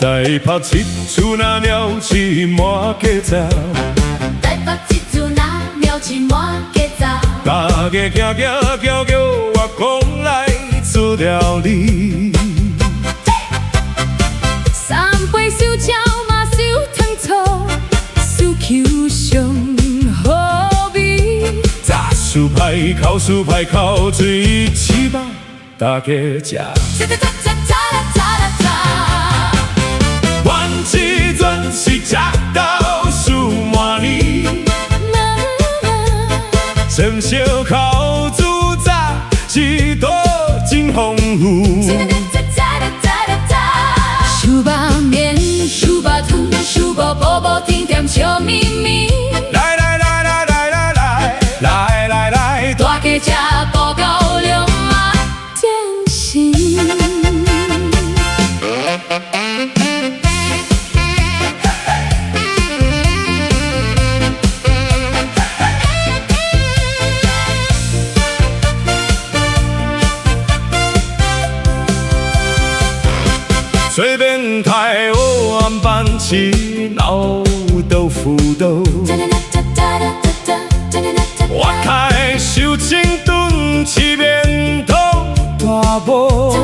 台北一厝那鸟鼠满街走，台北一厝那鸟鼠满街走，大家行行叫叫，我讲来做了你。三杯烧酒嘛烧汤醋，烧球上好味。炸薯排烤薯排烤水糍粑，大家食。阮这阵是食到数满年，蒸烧烤煮炸一道真丰富。手把面，手把汤，手把煲煲甜甜笑眯眯。来来来来来来来来来来，大家吃报告量啊，点心。随便台湾班起老豆腐豆，我开小清炖吃面头大煲，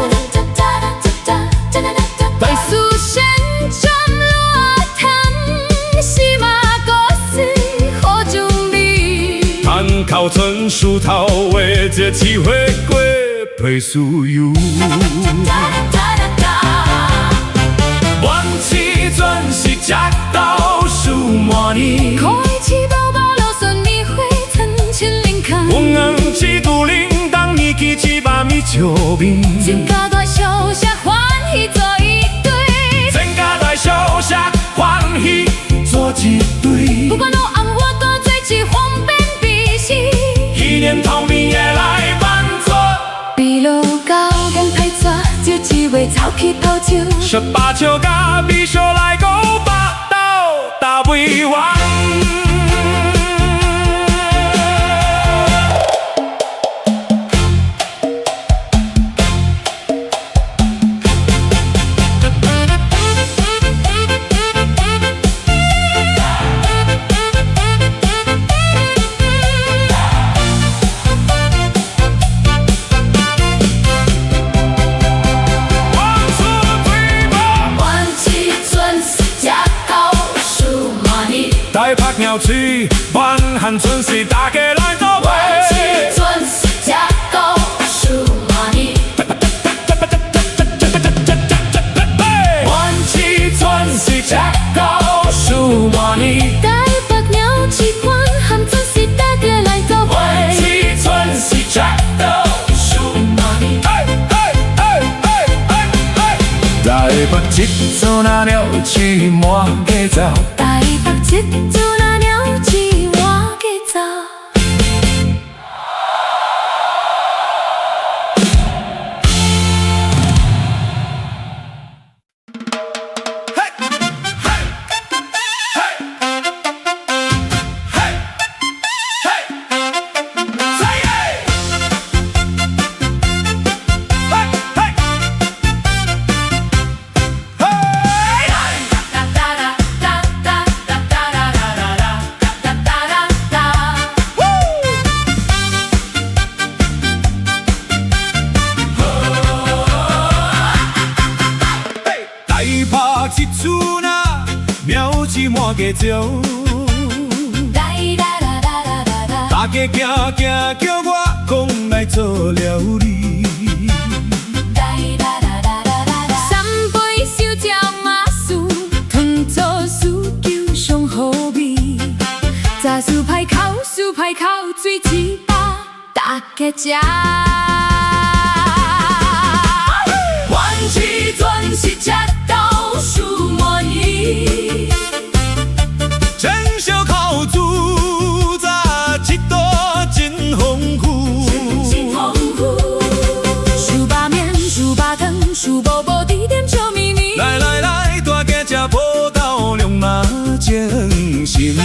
白素仙转落汤，西马果丝好中味。炭烤春树头的这几回过配酥油。阮这阵是食到数满年，可以吃饱饱肉笋米花层千灵康。阮红吃杜林当年去吃把米酒面，全家大小下欢喜做一堆，全家大小下欢喜做一堆。不管路暗我大做一方便美食，纪念头面的来办桌，秘鲁到公太纸，就一味走去泡酒。十八笑甲美笑来五百斗大胃王。台北鸟鼠，万汉春是大家来做伙。阮这阵是食到数满年，阮这阵是食到数满年。台北鸟鼠万汉春是大家来做伙。阮这阵是食到数满年。台北一座那鸟鼠满街走。台北一座那鸟鼠满街走。一厝那苗子满街走，大家行行叫我讲来做了你。三杯烧酒麻薯，汤醋酥球上好味。炸薯排烤薯排烤水糍粑，大家吃。阮这阵是食到数满年，蒸烧烤煮炸一道真丰富。手把面，手把汤，手煲煲甜甜笑眯眯。来来来，大家吃葡萄凉嘛精神。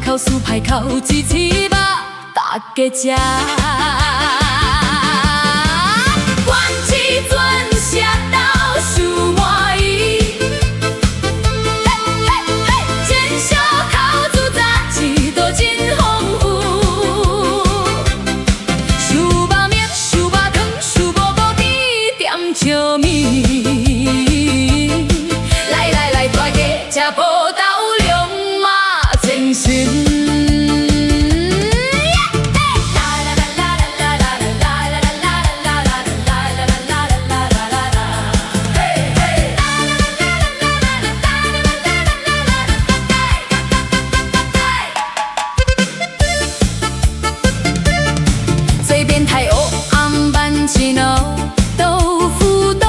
烤酥排烤水糍粑，大家食。关起船车到树满伊，煎烧烤煮炸一道真丰富。薯肉面、薯肉汤、薯饽饽甜点笑面。来来来，大家吃报道龙马精神。随便太欧红番薯豆腐豆，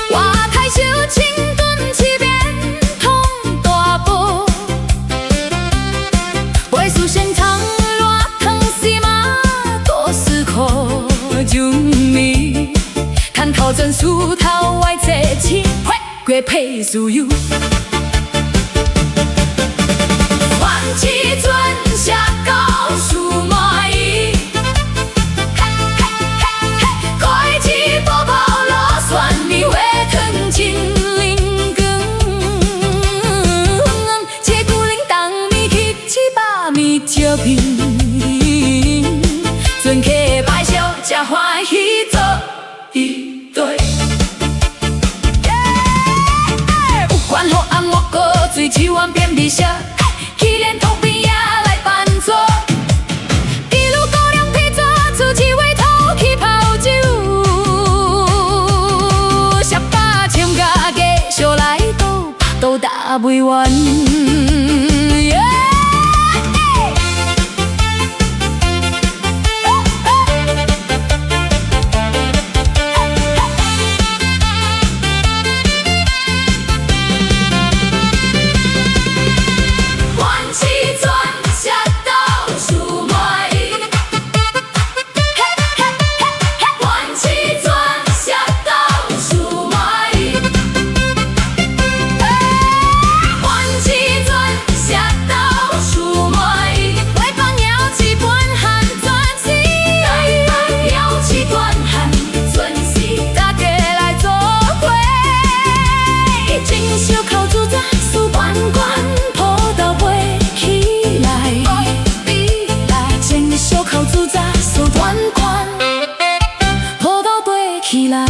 我太小清炖七边通大煲，味素鲜肠热汤丝麻多丝可入味，摊头整薯头外切切，月配酥油。关起船车到树满伊，开起薄薄落蒜米花汤青菱光，切牛铃当米去七把米烧片，船客摆烧吃欢喜做一对。有关好红我过水手碗变美色。去连头边也来办桌，一路高粱配纸，出去回头去泡酒，十八千家继续来到都大未完。烤煮炸手短宽，葡萄对起来。